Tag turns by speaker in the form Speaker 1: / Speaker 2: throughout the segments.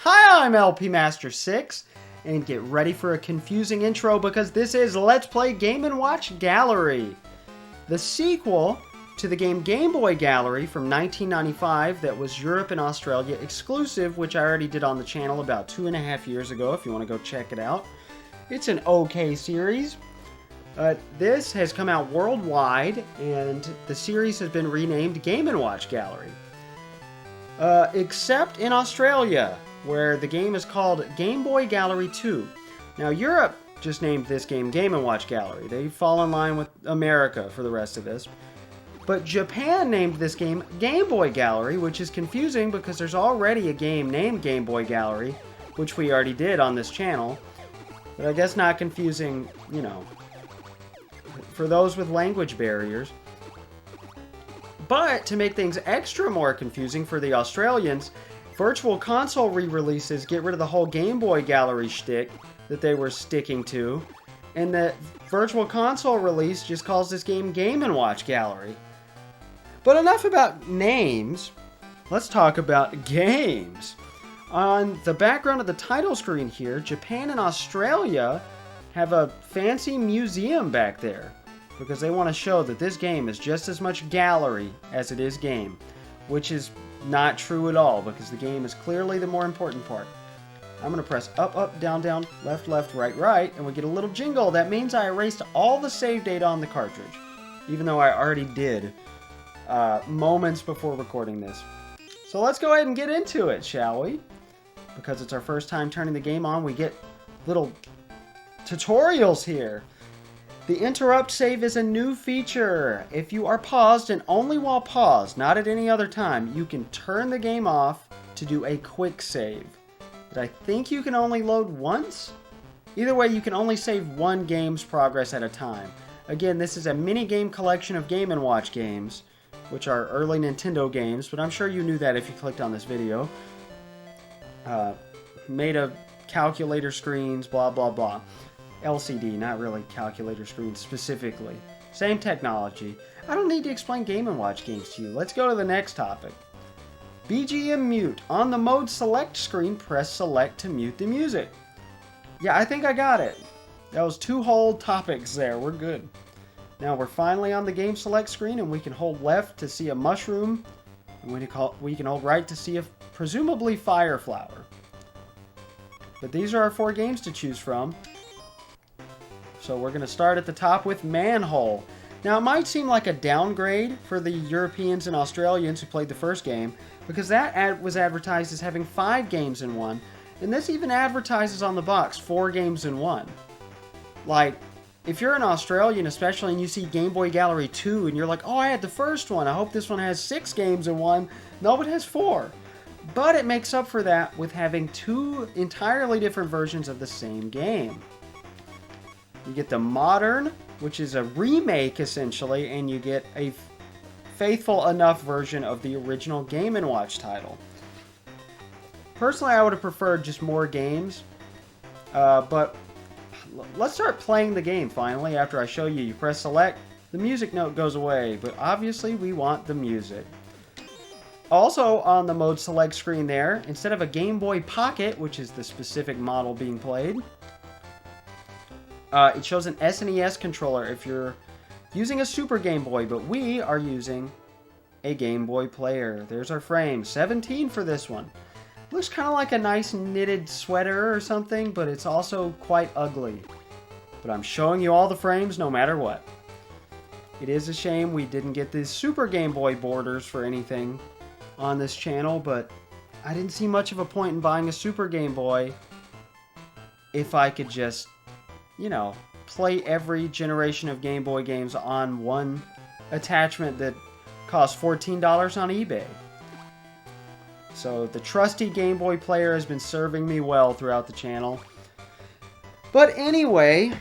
Speaker 1: Hi, I'm LP Master 6, and get ready for a confusing intro because this is Let's Play Game & Watch Gallery, the sequel to the game Game Boy Gallery from 1995 that was Europe and Australia exclusive, which I already did on the channel about 2.5 years ago if you want to go check it out. It's an okay series. This has come out worldwide, and the series has been renamed Game & Watch Gallery. Except in Australia, where the game is called Game Boy Gallery 2. Now, Europe just named this game Game & Watch Gallery. They fall in line with America for the rest of this. But Japan named this game Game Boy Gallery, which is confusing because there's already a game named Game Boy Gallery, which we already did on this channel. But I guess not confusing, you know, for those with language barriers. But to make things extra more confusing for the Australians, Virtual Console re-releases get rid of the whole Game Boy Gallery shtick that they were sticking to, and the Virtual Console release just calls this game Game & Watch Gallery. But enough about names, let's talk about games. On the background of the title screen here, Japan and Australia have a fancy museum back there because they want to show that this game is just as much gallery as it is game, which is not true at all because the game is clearly the more important part. I'm going to press up, up, down, down, left, left, right, right, and we get a little jingle. That means I erased all the save data on the cartridge, even though I already did moments before recording this. So let's go ahead and get into it, shall we? Because it's our first time turning the game on, we get little tutorials here. The interrupt save is a new feature. If you are paused and only while paused, not at any other time, you can turn the game off to do a quick save. But I think you can only load once? Either way, you can only save one game's progress at a time. Again, this is a mini-game collection of Game & Watch games, which are early Nintendo games, but I'm sure you knew that if you clicked on this video. Made of calculator screens, blah, blah, blah. LCD, not really calculator screens specifically. Same technology. I don't need to explain Game & Watch games to you. Let's go to the next topic. BGM mute. On the mode select screen, press select to mute the music. Yeah, I think I got it. That was 2 whole topics there. We're good. Now we're finally on the game select screen, and we can hold left to see a mushroom, and we can hold right to see a presumably fire flower. But these are our 4 games to choose from. So we're going to start at the top with Manhole. Now it might seem like a downgrade for the Europeans and Australians who played the first game, because that ad was advertised as having 5 games in one, and this even advertises on the box 4 games in one. Like, if you're an Australian especially and you see Game Boy Gallery 2 and you're like, oh, I had the first one, I hope this one has 6 games in one. No, it has 4. But it makes up for that with having 2 entirely different versions of the same game. You get the modern, which is a remake essentially, and you get a faithful enough version of the original Game & Watch title. Personally, I would have preferred just more games, but let's start playing the game finally. After I show you, you press select, the music note goes away, but obviously we want the music. Also on the mode select screen there, instead of a Game Boy Pocket, which is the specific model being played, it shows an SNES controller if you're using a Super Game Boy, but we are using a Game Boy player. There's our frame, 17 for this one. Looks kind of like a nice knitted sweater or something, but it's also quite ugly. But I'm showing you all the frames no matter what. It is a shame we didn't get these Super Game Boy borders for anything on this channel, but I didn't see much of a point in buying a Super Game Boy if I could just, you know, play every generation of Game Boy games on one attachment that costs $14 on eBay. So the trusty Game Boy player has been serving me well throughout the channel. But anyway,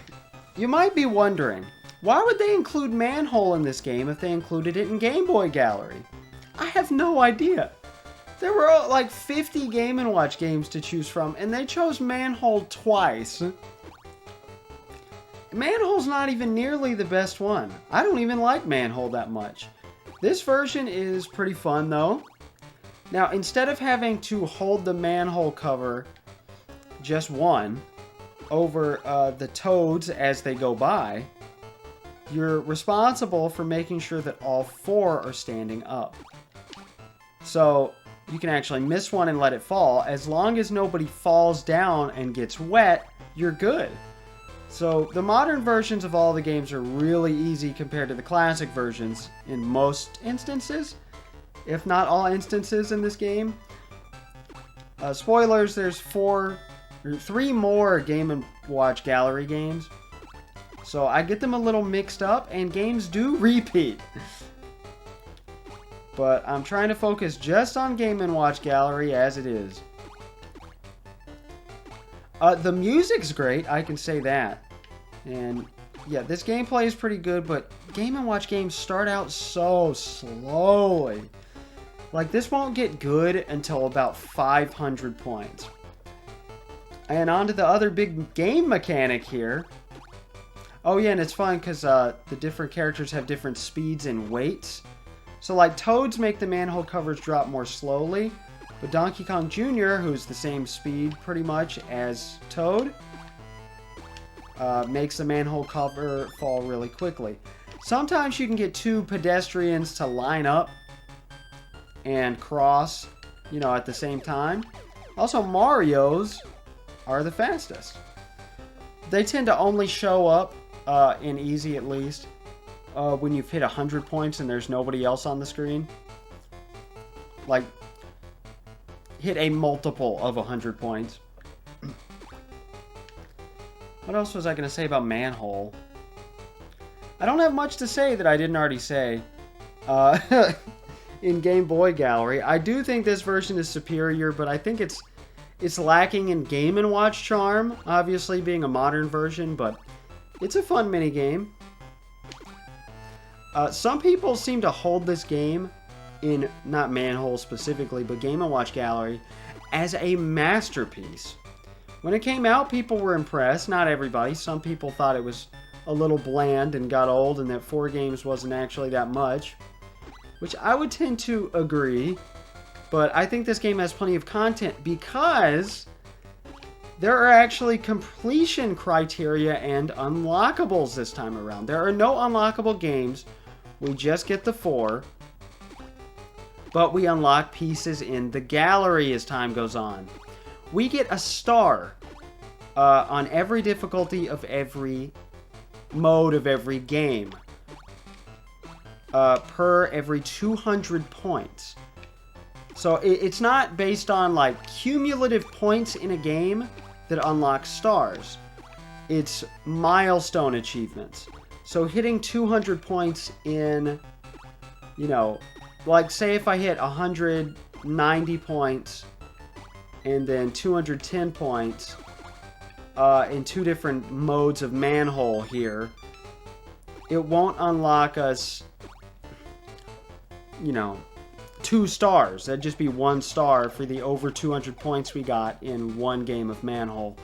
Speaker 1: you might be wondering, why would they include Manhole in this game if they included it in Game Boy Gallery? I have no idea. There were like 50 Game & Watch games to choose from, and they chose Manhole twice. Manhole's not even nearly the best one. I don't even like Manhole that much. This version is pretty fun though. Now, instead of having to hold the manhole cover, just one, over the toads as they go by, you're responsible for making sure that all 4 are standing up. So you can actually miss one and let it fall. As long as nobody falls down and gets wet, you're good. So the modern versions of all the games are really easy compared to the classic versions in most instances, if not all instances in this game. Spoilers, there's 3 more Game & Watch Gallery games. So I get them a little mixed up, and games do repeat. But I'm trying to focus just on Game & Watch Gallery as it is. The music's great, I can say that. And yeah, this gameplay is pretty good, but Game & Watch games start out so slowly. Like, this won't get good until about 500 points. And on to the other big game mechanic here. Oh yeah, and it's fun because the different characters have different speeds and weights. So like Toads make the manhole covers drop more slowly, but Donkey Kong Jr., who's the same speed pretty much as Toad, makes the manhole cover fall really quickly. Sometimes you can get 2 pedestrians to line up and cross, you know, at the same time. Also, Mario's are the fastest. They tend to only show up in easy, at least, when you've hit 100 points and there's nobody else on the screen. Like, hit a multiple of 100 points. What else was I going to say about Manhole? I don't have much to say that I didn't already say in Game Boy Gallery. I do think this version is superior, but I think it's lacking in Game & Watch charm, obviously being a modern version, but it's a fun minigame. Some people seem to hold this game, in not Manhole specifically, but Game & Watch Gallery, as a masterpiece. When it came out, people were impressed. Not everybody. Some people thought it was a little bland and got old, and that 4 games wasn't actually that much, which I would tend to agree. But I think this game has plenty of content because there are actually completion criteria and unlockables this time around. There are no unlockable games. We just get the 4. But we unlock pieces in the gallery as time goes on. We get a star on every difficulty of every mode of every game per every 200 points. So it's not based on like cumulative points in a game that unlock stars. It's milestone achievements. So hitting 200 points in, you know, like say if I hit 190 points and then 210 points in 2 different modes of Manhole here, it won't unlock us, you know, 2 stars. That'd just be 1 star for the over 200 points we got in 1 game of Manhole.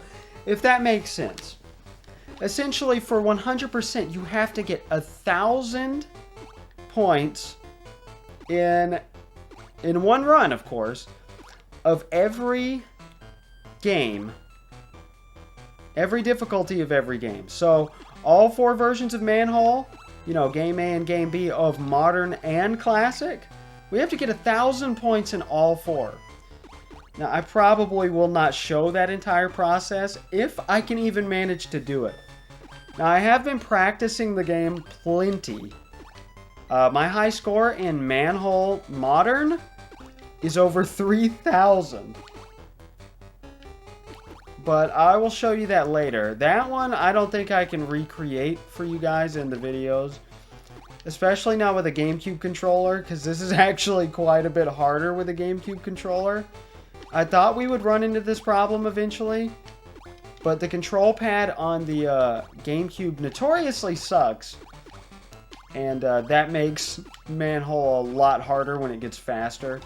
Speaker 1: If that makes sense. Essentially, for 100%, you have to get 1,000 points in 1 run, of course, of every game, every difficulty of every game. So, all 4 versions of Manhole, you know, Game A and Game B of Modern and Classic, we have to get 1,000 points in all 4. Now, I probably will not show that entire process, if I can even manage to do it. Now, I have been practicing the game plenty. My high score in Manhole Modern is over 3,000. But I will show you that later. That one, I don't think I can recreate for you guys in the videos. Especially now with a GameCube controller, because this is actually quite a bit harder with a GameCube controller. I thought we would run into this problem eventually, but the control pad on the GameCube notoriously sucks, and that makes Manhole a lot harder when it gets faster.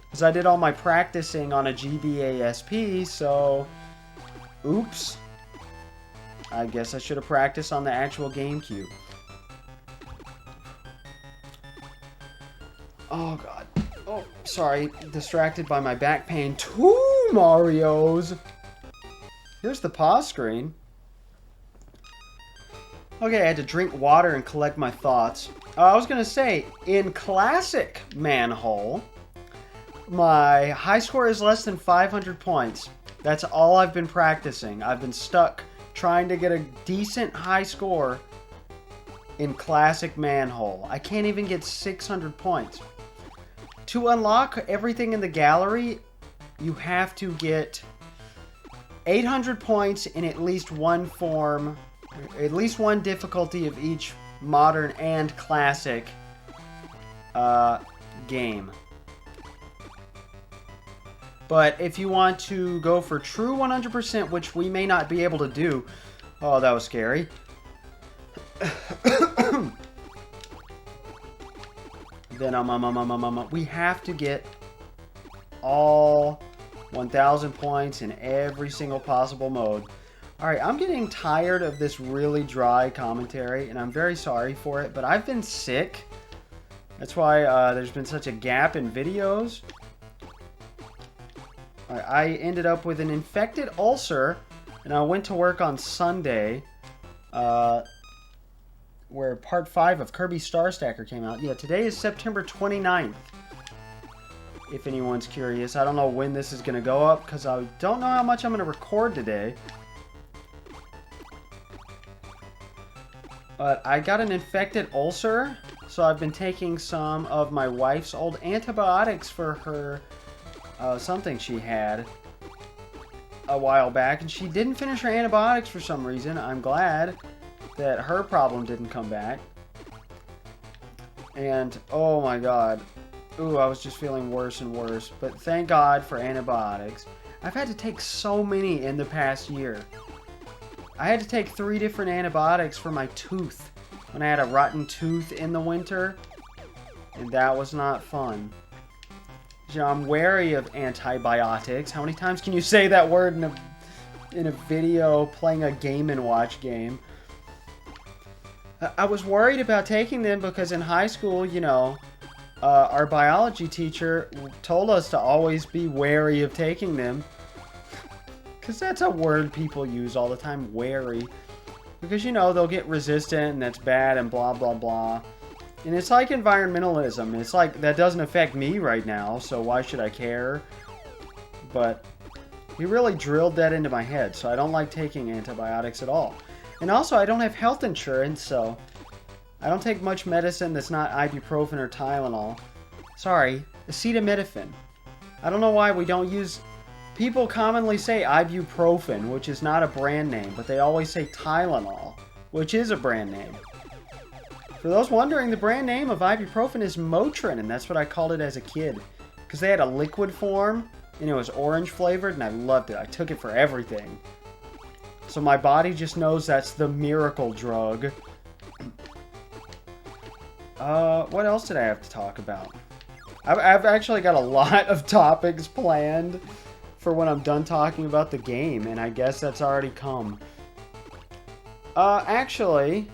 Speaker 1: Because I did all my practicing on a GBASP, so oops. I guess I should have practiced on the actual GameCube. Oh, God. Oh. Sorry, distracted by my back pain. 2 Marios! Here's the pause screen. Okay, I had to drink water and collect my thoughts. I was going to say, in classic Manhole, my high score is less than 500 points. That's all I've been practicing. I've been stuck trying to get a decent high score in classic Manhole. I can't even get 600 points. To unlock everything in the gallery, you have to get 800 points in at least one form, at least one difficulty of each modern and classic game. But if you want to go for true 100%, which we may not be able to do... Oh, that was scary. Then we have to get all 1,000 points in every single possible mode. Alright, I'm getting tired of this really dry commentary, and I'm very sorry for it, but I've been sick. That's why there's been such a gap in videos. I ended up with an infected ulcer, and I went to work on Sunday, where Part 5 of Kirby Star Stacker came out. Yeah, today is September 29th, if anyone's curious. I don't know when this is going to go up, because I don't know how much I'm going to record today. But I got an infected ulcer, so I've been taking some of my wife's old antibiotics for her... something she had a while back, and she didn't finish her antibiotics for some reason. I'm glad that her problem didn't come back. And, oh my god. Ooh, I was just feeling worse and worse. But thank God for antibiotics. I've had to take so many in the past year. I had to take 3 different antibiotics for my tooth when I had a rotten tooth in the winter. And that was not fun. You know, I'm wary of antibiotics. How many times can you say that word in a video playing a Game & Watch game? I was worried about taking them because in high school, you know, our biology teacher told us to always be wary of taking them. Because that's a word people use all the time, wary. Because, you know, they'll get resistant and that's bad and blah, blah, blah. And it's like environmentalism. It's like, that doesn't affect me right now, so why should I care? But he really drilled that into my head, so I don't like taking antibiotics at all. And also, I don't have health insurance, so I don't take much medicine that's not ibuprofen or Tylenol. Sorry, acetaminophen. I don't know why we don't use... People commonly say ibuprofen, which is not a brand name, but they always say Tylenol, which is a brand name. For those wondering, the brand name of ibuprofen is Motrin, and that's what I called it as a kid. Because they had a liquid form, and it was orange flavored, and I loved it. I took it for everything. So my body just knows that's the miracle drug. What else did I have to talk about? I've actually got a lot of topics planned for when I'm done talking about the game, and I guess that's already come. Actually...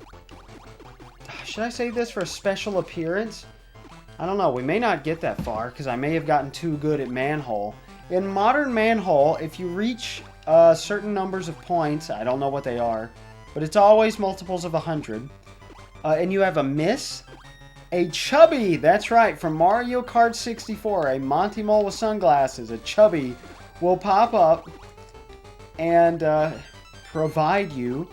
Speaker 1: Should I save this for a special appearance? I don't know. We may not get that far, because I may have gotten too good at Manhole. In modern Manhole, if you reach certain numbers of points, I don't know what they are, but it's always multiples of 100, and you have a miss, a chubby, that's right, from Mario Kart 64, a Monty Mole with sunglasses, a chubby will pop up and provide you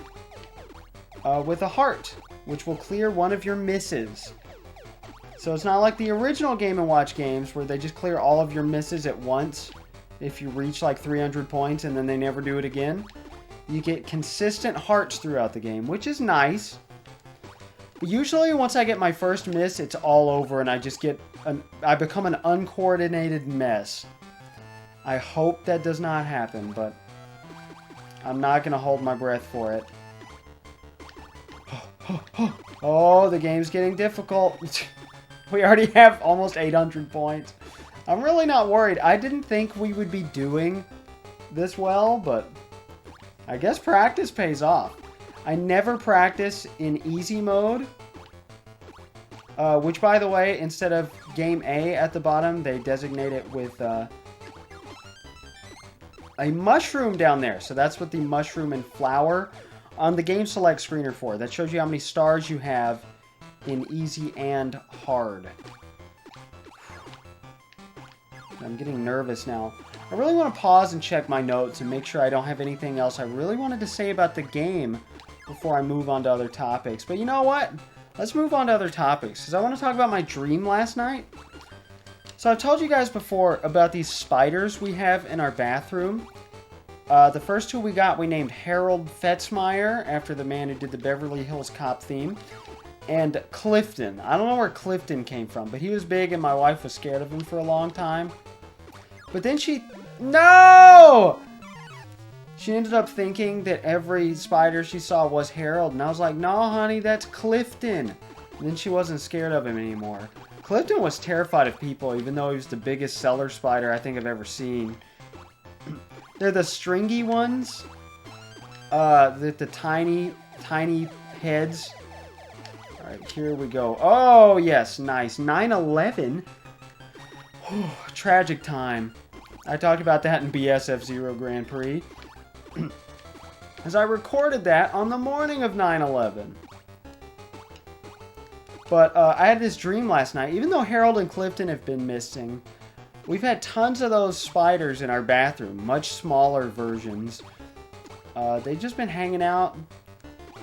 Speaker 1: with a heart, which will clear one of your misses. So it's not like the original Game & Watch games where they just clear all of your misses at once if you reach like 300 points and then they never do it again. You get consistent hearts throughout the game, which is nice. But usually once I get my first miss, it's all over and I become an uncoordinated mess. I hope that does not happen, but I'm not going to hold my breath for it. Oh, the game's getting difficult. We already have almost 800 points. I'm really not worried. I didn't think we would be doing this well, but I guess practice pays off. I never practice in easy mode. Which, by the way, instead of Game A at the bottom, they designate it with a mushroom down there. So that's what the mushroom and flower on the Game Select screen are for. That shows you how many stars you have in easy and hard. I'm getting nervous now. I really want to pause and check my notes and make sure I don't have anything else I really wanted to say about the game before I move on to other topics. But you know what? Let's move on to other topics, because I want to talk about my dream last night. So I've told you guys before about these spiders we have in our bathroom. The first two we got, we named Harold Fetzmeyer, after the man who did the Beverly Hills Cop theme, and Clifton. I don't know where Clifton came from, but he was big and my wife was scared of him for a long time. But then No! She ended up thinking that every spider she saw was Harold, and I was like, no, honey, that's Clifton. And then she wasn't scared of him anymore. Clifton was terrified of people, even though he was the biggest cellar spider I think I've ever seen. They're the stringy ones. The tiny heads. Alright, here we go. Oh, yes, nice. 9/11. Tragic time. I talked about that in BSF Zero Grand Prix. As I recorded that on the morning of 9/11. But I had this dream last night. Even though Harold and Clifton have been missing, we've had tons of those spiders in our bathroom. Much smaller versions. They've just been hanging out,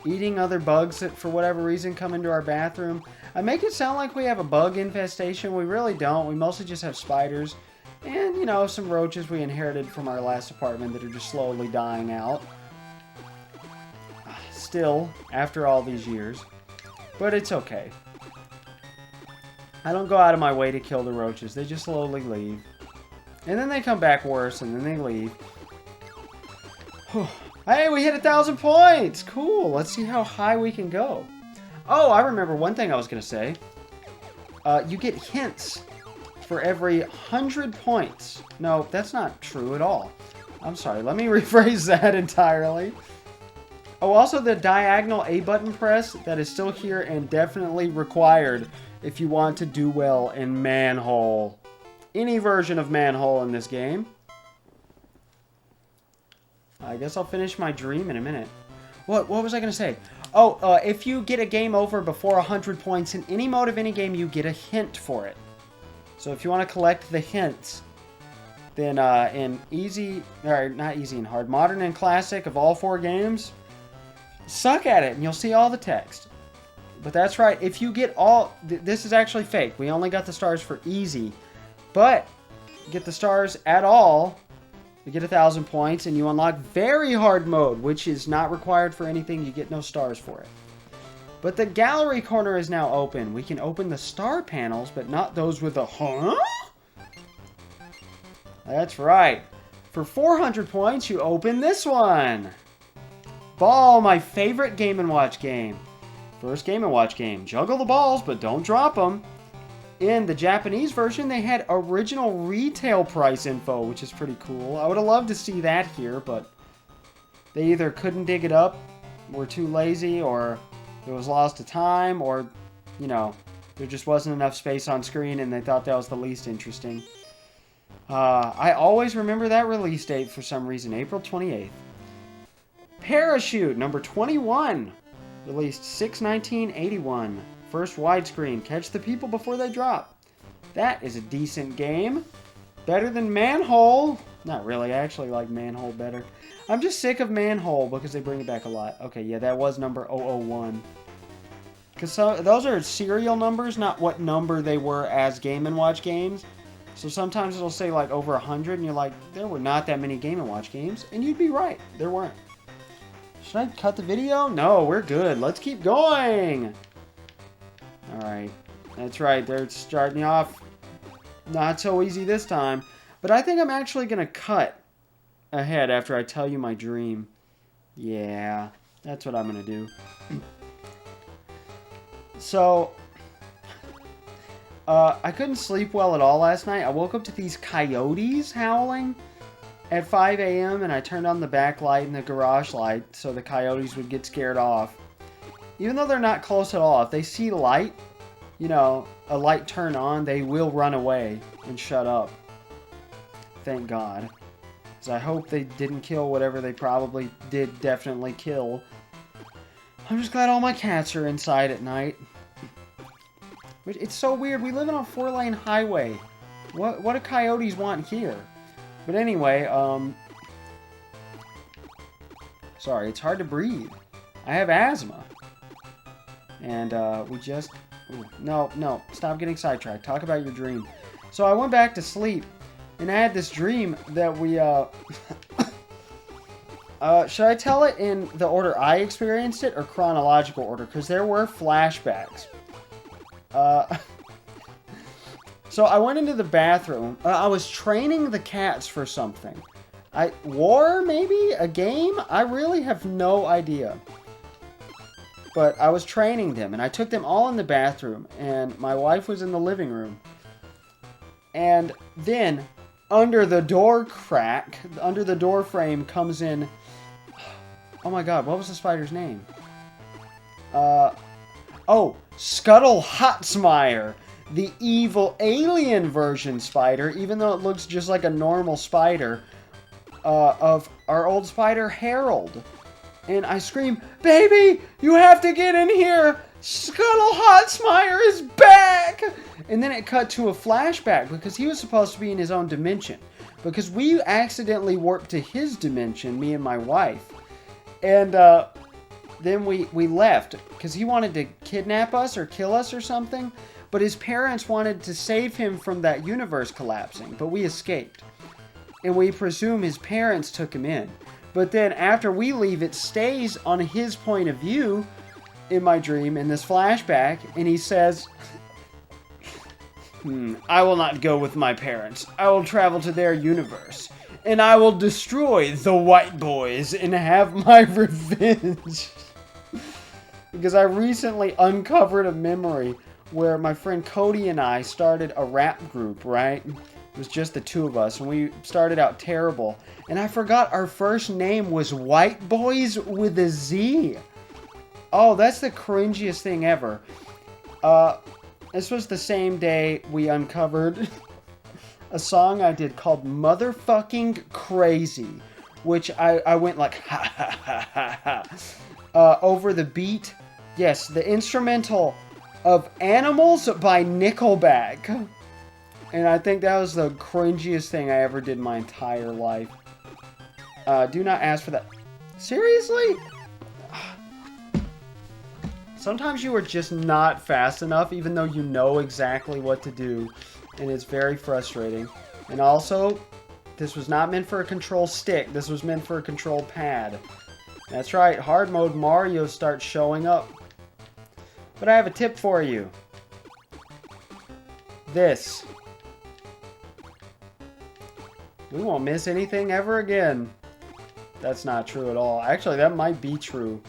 Speaker 1: eating other bugs that for whatever reason come into our bathroom. I make it sound like we have a bug infestation. We really don't. We mostly just have spiders. And, you know, some roaches we inherited from our last apartment that are just slowly dying out. Still, after all these years. But it's okay. I don't go out of my way to kill the roaches. They just slowly leave. And then they come back worse, and then they leave. Hey, we hit 1,000 points! Cool, let's see how high we can go. Oh, I remember one thing I was going to say. You get hints for every 100 points. No, that's not true at all. I'm sorry, let me rephrase that entirely. Oh, also the diagonal A button press, that is still here and definitely required if you want to do well in Manhole. Any version of Manhole in this game. I guess I'll finish my dream in a minute. What was I going to say? Oh, if you get a game over before 100 points in any mode of any game, you get a hint for it. So if you want to collect the hints, then in easy, or not easy and hard, modern and classic of all 4 games, suck at it and you'll see all the text. But that's right, if you get all, this is actually fake. We only got the stars for easy. But get the stars at all, you get 1,000 points and you unlock very hard mode, which is not required for anything. You get no stars for it. But the gallery corner is now open. We can open the star panels, but not those with a huh? That's right. For 400 points, you open this one. Ball, my favorite Game & Watch game. First Game & Watch game. Juggle the balls, but don't drop them. In the Japanese version, they had original retail price info, which is pretty cool. I would have loved to see that here, but they either couldn't dig it up, were too lazy, or it was lost to time, or, you know, there just wasn't enough space on screen and they thought that was the least interesting. I always remember that release date for some reason, April 28th. Parachute, number 21, released 6/19/81. First widescreen, catch the people before they drop. That is a decent game. Better than Manhole. Not really, I actually like Manhole better. I'm just sick of Manhole because they bring it back a lot. Okay, yeah, that was number 001. Because those are serial numbers, not what number they were as Game & Watch games. So sometimes it'll say like over 100 and you're like, there were not that many Game & Watch games. And you'd be right, there weren't. Should I cut the video? No, we're good. Let's keep going. Alright, that's right, they're starting off not so easy this time. But I think I'm actually going to cut ahead after I tell you my dream. Yeah, that's what I'm going to do. So, I couldn't sleep well at all last night. I woke up to these coyotes howling at 5 a.m. and I turned on the back light and the garage light so the coyotes would get scared off. Even though they're not close at all, if they see light, you know, a light turn on, they will run away and shut up. Thank God. Because I hope they didn't kill whatever they probably did definitely kill. I'm just glad all my cats are inside at night. It's so weird. We live on a 4-lane highway. What do coyotes want here? But anyway, sorry, it's hard to breathe. I have asthma. And, we just... Ooh, no, stop getting sidetracked. Talk about your dream. So I went back to sleep, and I had this dream that we, should I tell it in the order I experienced it, or chronological order? Because there were flashbacks. So I went into the bathroom. I was training the cats for something. War, maybe? A game? I really have no idea. But I was training them, and I took them all in the bathroom, and my wife was in the living room. And then, under the door crack, under the door frame comes in... Oh my god, what was the spider's name? Oh, Scuttle Hotsmire. The evil alien version spider, even though it looks just like a normal spider, of our old spider Harold. And I scream, "Baby, you have to get in here! Scuttle Hotsmire is back!" And then it cut to a flashback because he was supposed to be in his own dimension. Because we accidentally warped to his dimension, me and my wife. And then we left because he wanted to kidnap us or kill us or something. But his parents wanted to save him from that universe collapsing, but we escaped. And we presume his parents took him in. But then after we leave, it stays on his point of view in my dream, in this flashback, and he says, I will not go with my parents. I will travel to their universe, and I will destroy the white boys and have my revenge. Because I recently uncovered a memory where my friend Cody and I started a rap group, right? It was just the two of us, and we started out terrible. And I forgot our first name was White Boys with a Z. Oh, that's the cringiest thing ever. This was the same day we uncovered a song I did called Motherfucking Crazy, which I went like, ha ha ha ha ha, over the beat. Yes, the instrumental of Animals by Nickelback. And I think that was the cringiest thing I ever did in my entire life. Do not ask for that. Seriously? Sometimes you are just not fast enough, even though you know exactly what to do. And it's very frustrating. And also, this was not meant for a control stick. This was meant for a control pad. That's right, hard mode Mario starts showing up. But I have a tip for you. This. We won't miss anything ever again. That's not true at all. Actually, that might be true.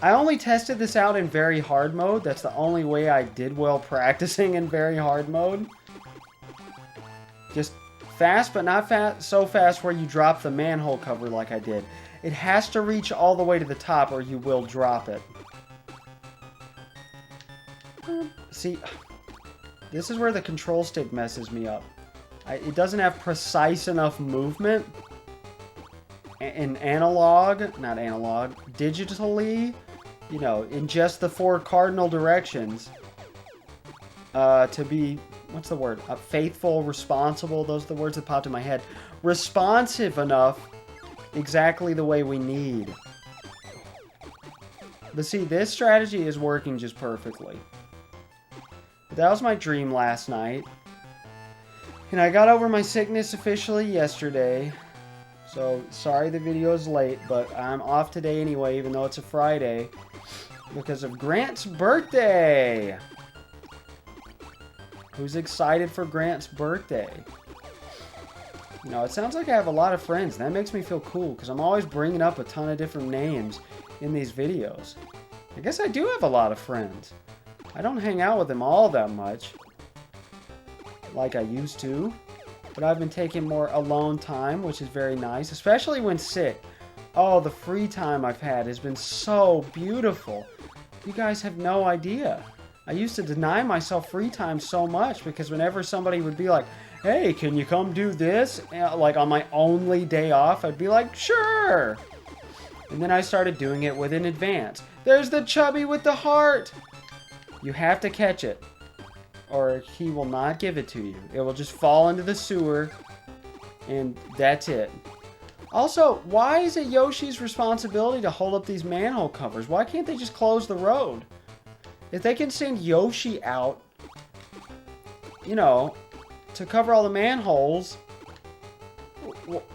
Speaker 1: I only tested this out in very hard mode. That's the only way I did well practicing in very hard mode. Just fast, but not fast, so fast where you drop the manhole cover like I did. It has to reach all the way to the top or you will drop it. See, this is where the control stick messes me up. It doesn't have precise enough movement in analog, not analog, digitally, you know, in just the 4 cardinal directions to be, what's the word? Faithful, responsible, those are the words that popped in my head. Responsive enough, exactly the way we need. But see, this strategy is working just perfectly. That was my dream last night. And I got over my sickness officially yesterday. So, sorry the video is late, but I'm off today anyway, even though it's a Friday. Because of Grant's birthday! Who's excited for Grant's birthday? You know, it sounds like I have a lot of friends. That makes me feel cool, because I'm always bringing up a ton of different names in these videos. I guess I do have a lot of friends. I don't hang out with them all that much, like I used to, but I've been taking more alone time, which is very nice, especially when sick. Oh, the free time I've had has been so beautiful. You guys have no idea. I used to deny myself free time so much because whenever somebody would be like, hey, can you come do this? Like on my only day off, I'd be like, sure. And then I started doing it within advance. There's the chubby with the heart. You have to catch it, or he will not give it to you. It will just fall into the sewer, and that's it. Also, why is it Yoshi's responsibility to hold up these manhole covers? Why can't they just close the road? If they can send Yoshi out, you know, to cover all the manholes,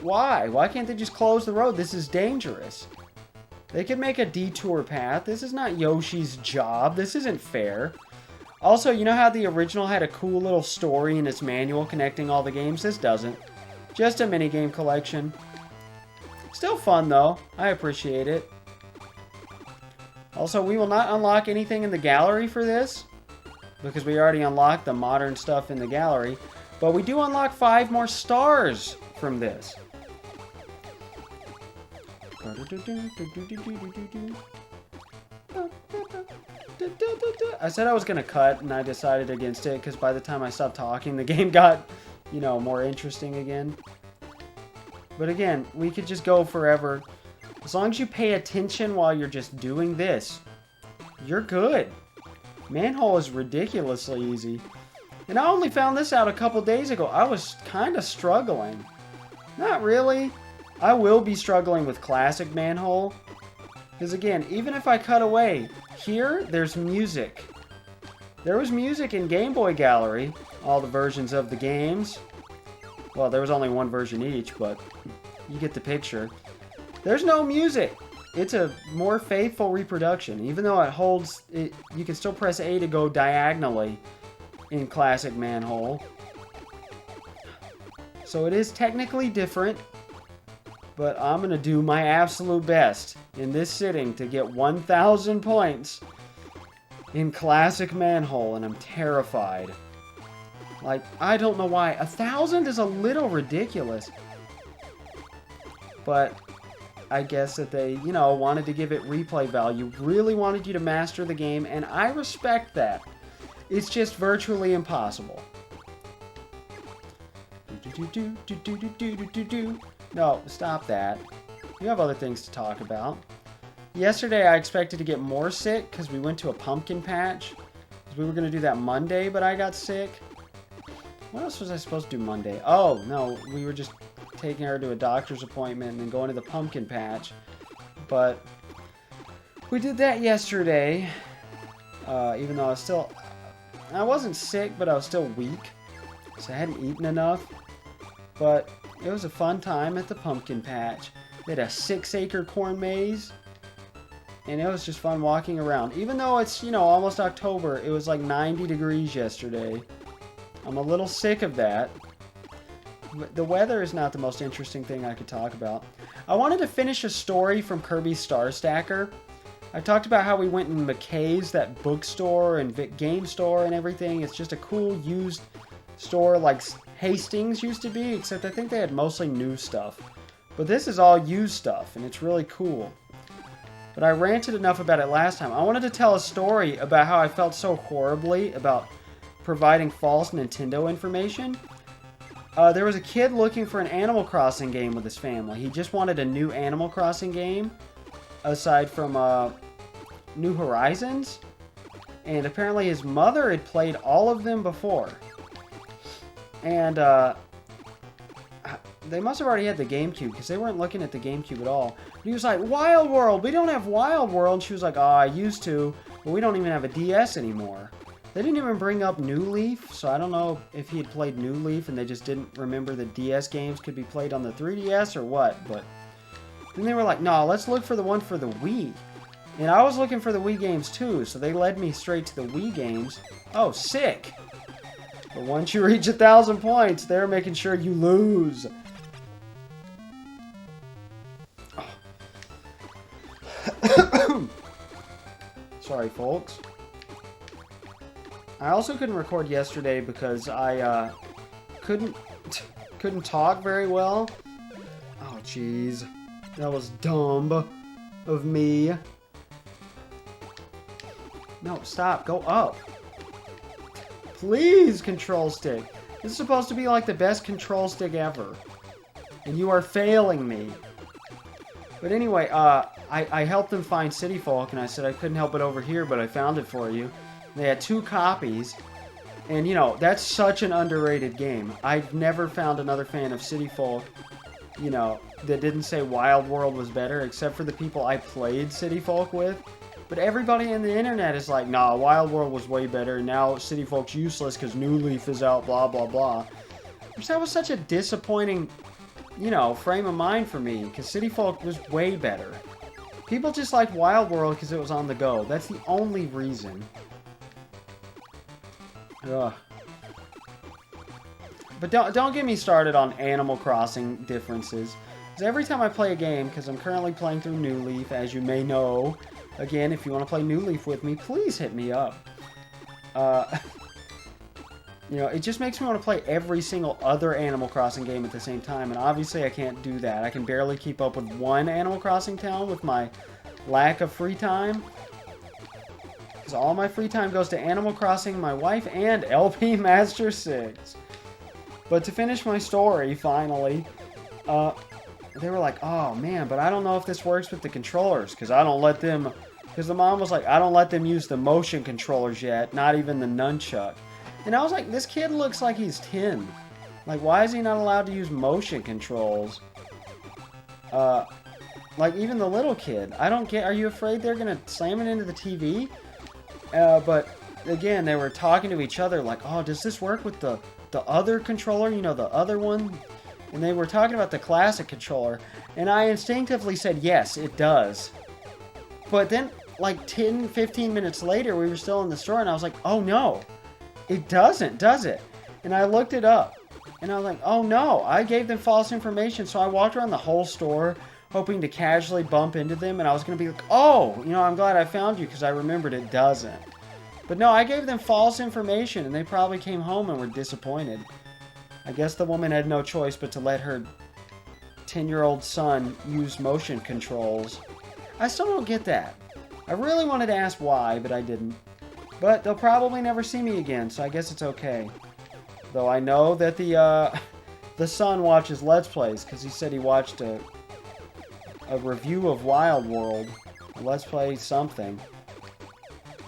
Speaker 1: why? Why can't they just close the road? This is dangerous. They could make a detour path. This is not Yoshi's job. This isn't fair. Also, you know how the original had a cool little story in its manual connecting all the games? This doesn't. Just a minigame collection. Still fun, though. I appreciate it. Also, we will not unlock anything in the gallery for this, because we already unlocked the modern stuff in the gallery. But we do unlock 5 more stars from this. I said I was going to cut, and I decided against it, because by the time I stopped talking, the game got, you know, more interesting again. But again, we could just go forever. As long as you pay attention while you're just doing this, you're good. Manhole is ridiculously easy. And I only found this out a couple days ago. I was kind of struggling. Not really. I will be struggling with classic Manhole. Because again, even if I cut away, here, there's music. There was music in Game Boy Gallery. All the versions of the games. Well, there was only one version each, but you get the picture. There's no music. It's a more faithful reproduction. Even though it holds, you can still press A to go diagonally in classic Manhole. So it is technically different, but I'm going to do my absolute best in this sitting to get 1,000 points in classic Manhole, and I'm terrified. Like, I don't know why. 1,000 is a little ridiculous. But I guess that they, you know, wanted to give it replay value. Really wanted you to master the game, and I respect that. It's just virtually impossible. No, stop that. You have other things to talk about. Yesterday I expected to get more sick because we went to a pumpkin patch. We were going to do that Monday, but I got sick. What else was I supposed to do Monday? Oh, no, we were just taking her to a doctor's appointment and then going to the pumpkin patch. But we did that yesterday, even though I wasn't sick, but I was still weak, so I hadn't eaten enough. But it was a fun time at the pumpkin patch. They had a 6-acre corn maze, and it was just fun walking around. Even though it's, you know, almost October, it was like 90 degrees yesterday. I'm a little sick of that. The weather is not the most interesting thing I could talk about. I wanted to finish a story from Kirby's Star Stacker. I talked about how we went in McKay's, that bookstore and game store and everything. It's just a cool used store like Hastings used to be, except I think they had mostly new stuff. But this is all used stuff, and it's really cool. But I ranted enough about it last time. I wanted to tell a story about how I felt so horribly about providing false Nintendo information. There was a kid looking for an Animal Crossing game with his family. He just wanted a new Animal Crossing game, aside from New Horizons. And apparently his mother had played all of them before. And they must have already had the GameCube, because they weren't looking at the GameCube at all. But he was like, Wild World! We don't have Wild World! And she was like, oh, I used to, but we don't even have a DS anymore. They didn't even bring up New Leaf, so I don't know if he had played New Leaf and they just didn't remember the DS games could be played on the 3DS or what, but then they were like, no, let's look for the one for the Wii. And I was looking for the Wii games too, so they led me straight to the Wii games. Oh, sick! But once you reach 1,000 points, they're making sure you lose. Oh. Sorry, folks. I also couldn't record yesterday because I couldn't talk very well. Oh, jeez. That was dumb of me. No, stop. Go up. Please, control stick. This is supposed to be like the best control stick ever. And you are failing me. But anyway, I helped them find City Folk, and I said I couldn't help it over here, but I found it for you. They had 2 copies. And, you know, that's such an underrated game. I've never found another fan of City Folk, you know, that didn't say Wild World was better, except for the people I played City Folk with. But everybody on the internet is like, nah, Wild World was way better. Now City Folk's useless because New Leaf is out, blah, blah, blah. Which that was such a disappointing, you know, frame of mind for me, because City Folk was way better. People just liked Wild World because it was on the go. That's the only reason. Ugh. But don't get me started on Animal Crossing differences. Because every time I play a game, because I'm currently playing through New Leaf, as you may know. Again, if you want to play New Leaf with me, please hit me up. You know, it just makes me want to play every single other Animal Crossing game at the same time. And obviously I can't do that. I can barely keep up with one Animal Crossing town with my lack of free time. Because all my free time goes to Animal Crossing, my wife, and LP Master 6. But to finish my story, finally, they were like, oh man, but I don't know if this works with the controllers, because I don't let them, because the mom was like, I don't let them use the motion controllers yet, not even the nunchuck. And I was like, this kid looks like he's 10. Like, why is he not allowed to use motion controls? Like, even the little kid. I don't get, are you afraid they're going to slam it into the TV? But, again, they were talking to each other like, oh, does this work with the other controller? You know, the other one? And they were talking about the classic controller. And I instinctively said, yes, it does. But then, like, 10, 15 minutes later, we were still in the store, and I was like, oh, no. It doesn't, does it? And I looked it up. And I was like, oh, no. I gave them false information. So I walked around the whole store, hoping to casually bump into them. And I was going to be like, oh, you know, I'm glad I found you, because I remembered it doesn't. But no, I gave them false information, and they probably came home and were disappointed. I guess the woman had no choice but to let her 10-year-old son use motion controls. I still don't get that. I really wanted to ask why, but I didn't. But they'll probably never see me again, so I guess it's okay. Though I know that the son watches Let's Plays, because he said he watched a review of Wild World. Let's Play something.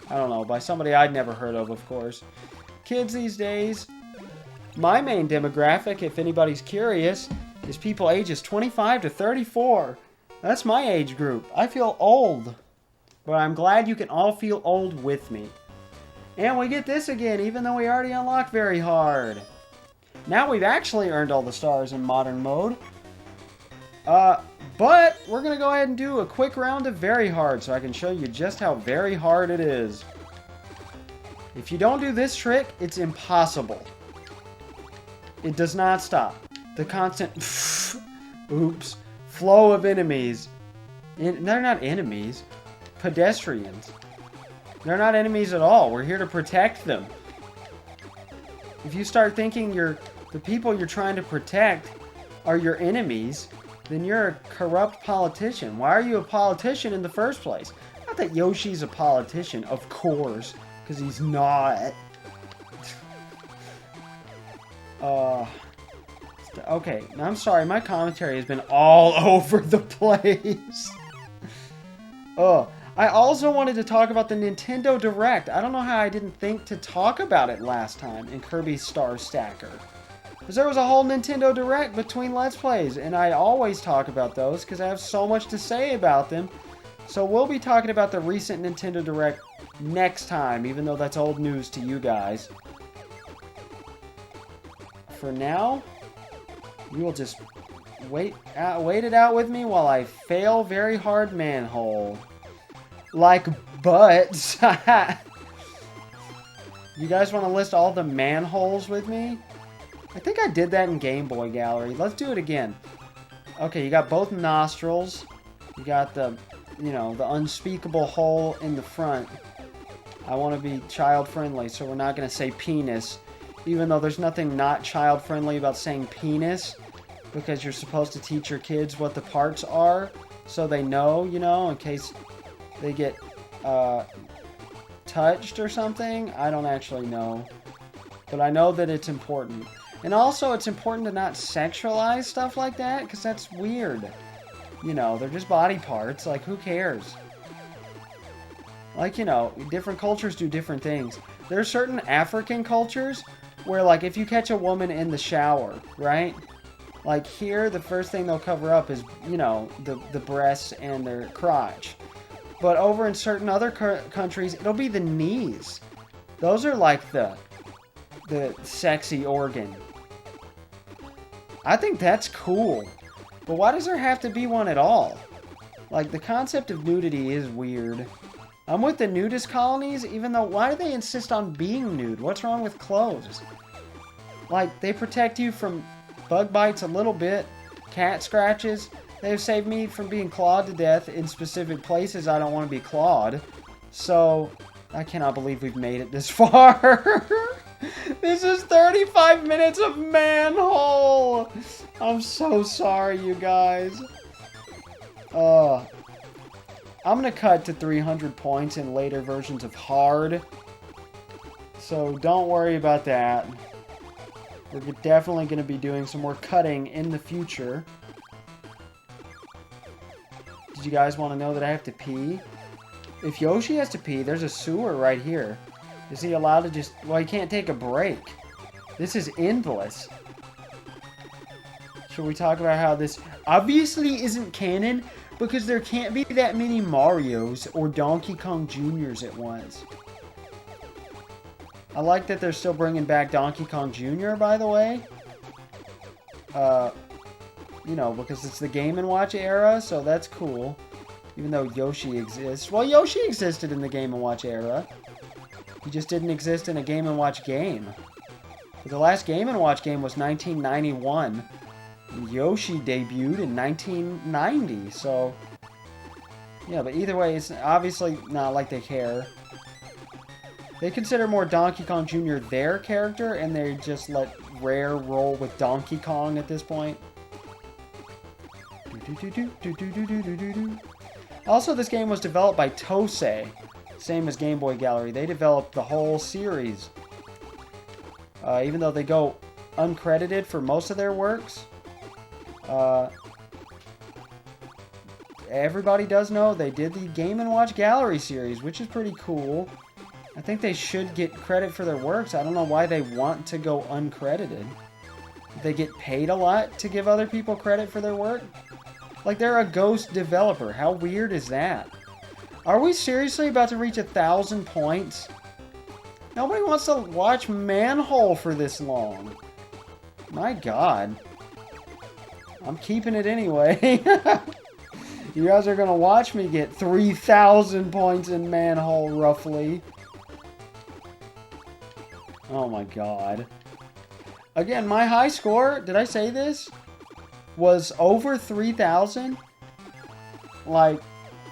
Speaker 1: I don't know, by somebody I'd never heard of course. Kids these days, my main demographic, if anybody's curious, is people ages 25 to 34. That's my age group. I feel old. But I'm glad you can all feel old with me. And we get this again, even though we already unlocked Very Hard. Now we've actually earned all the stars in Modern Mode. But we're going to go ahead and do a quick round of Very Hard so I can show you just how very hard it is. If you don't do this trick, it's impossible. It does not stop. The constant oops, flow of enemies. They're not enemies. Pedestrians. They're not enemies at all. We're here to protect them. If you start thinking the people you're trying to protect are your enemies, then you're a corrupt politician. Why are you a politician in the first place? Not that Yoshi's a politician, of course, because he's not. Okay, I'm sorry, my commentary has been all over the place. I also wanted to talk about the Nintendo Direct. I don't know how I didn't think to talk about it last time in Kirby Star Stacker. Because there was a whole Nintendo Direct between Let's Plays, and I always talk about those because I have so much to say about them. So we'll be talking about the recent Nintendo Direct next time, even though that's old news to you guys. For now, you will just wait it out with me while I fail Very Hard Manhole. Like butts. You guys want to list all the manholes with me? I think I did that in Game Boy Gallery. Let's do it again. Okay, you got both nostrils. You got the, you know, the unspeakable hole in the front. I want to be child-friendly, so we're not going to say penis. Even though there's nothing not child-friendly about saying penis. Because you're supposed to teach your kids what the parts are. So they know, you know, in case they get touched or something. I don't actually know. but I know that it's important. And also, it's important to not sexualize stuff like that, because that's weird. You know, they're just body parts. Like, who cares? Like, you know, different cultures do different things. There are certain African cultures where, like, if you catch a woman in the shower, right? Like, here, the first thing they'll cover up is, you know, the breasts and their crotch. But over in certain other countries, it'll be the knees. Those are, like, the sexy organ. I think that's cool. But why does there have to be one at all? Like, the concept of nudity is weird. I'm with the nudist colonies, even though, why do they insist on being nude? What's wrong with clothes? Like, they protect you from bug bites a little bit, cat scratches. They've saved me from being clawed to death in specific places I don't want to be clawed. So, I cannot believe we've made it this far. This is 35 minutes of Manhole. I'm so sorry, you guys. I'm going to cut to 300 points in later versions of Hard. So don't worry about that. We're definitely going to be doing some more cutting in the future. Did you guys want to know that I have to pee? If Yoshi has to pee, there's a sewer right here. Is he allowed to just... Well, he can't take a break. This is endless. Should we talk about how this obviously isn't canon? Because there can't be that many Marios or Donkey Kong Jr.'s at once. I like that they're still bringing back Donkey Kong Jr., by the way. You know, because it's the Game & Watch era, so that's cool. Even though Yoshi exists. Well, Yoshi existed in the Game & Watch era. He just didn't exist in a Game & Watch game. The last Game & Watch game was 1991. Yoshi debuted in 1990, so... Yeah, but either way, it's obviously not like they care. They consider more Donkey Kong Jr. their character, and they just let Rare roll with Donkey Kong at this point. Also, this game was developed by Tosei, same as Game Boy Gallery. They developed the whole series. Even though they go uncredited for most of their works, everybody does know they did the Game & Watch Gallery series, which is pretty cool. I think they should get credit for their works. I don't know why they want to go uncredited. They get paid a lot to give other people credit for their work. Like, they're a ghost developer. How weird is that? Are we seriously about to reach 1,000 points? Nobody wants to watch Manhole for this long. My God. I'm keeping it anyway. You guys are going to watch me get 3,000 points in Manhole, roughly. Oh my God. Again, my high score, did I say this? Was over 3,000. Like,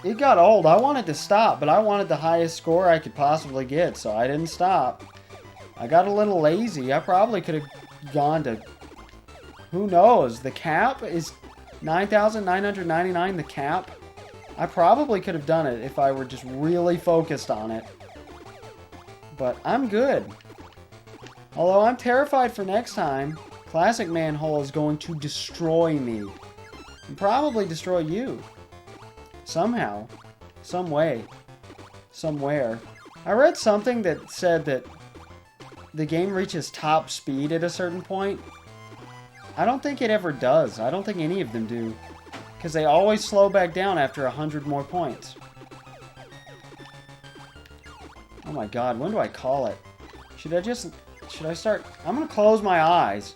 Speaker 1: it got old. I wanted to stop, but I wanted the highest score I could possibly get, so I didn't stop. I got a little lazy. I probably could have gone to... Who knows? The cap is 9,999, the cap. I probably could have done it if I were just really focused on it. But I'm good. Although I'm terrified for next time. Classic Manhole is going to destroy me. And probably destroy you. Somehow. Some way. Somewhere. I read something that said that the game reaches top speed at a certain point. I don't think it ever does. I don't think any of them do. Because they always slow back down after 100 more points. Oh my God, when do I call it? Should I start? I'm going to close my eyes.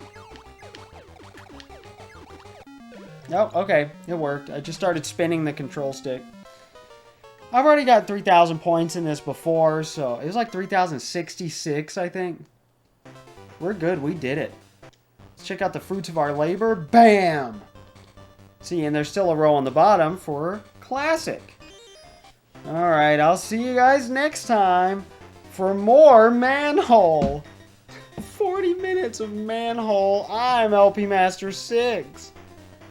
Speaker 1: Nope, okay, it worked. I just started spinning the control stick. I've already got 3,000 points in this before, so it was like 3,066, I think. We're good, we did it. Let's check out the fruits of our labor. Bam! See, and there's still a row on the bottom for classic. Alright, I'll see you guys next time for more Manhole. 40 minutes of Manhole. I'm LP Master 6.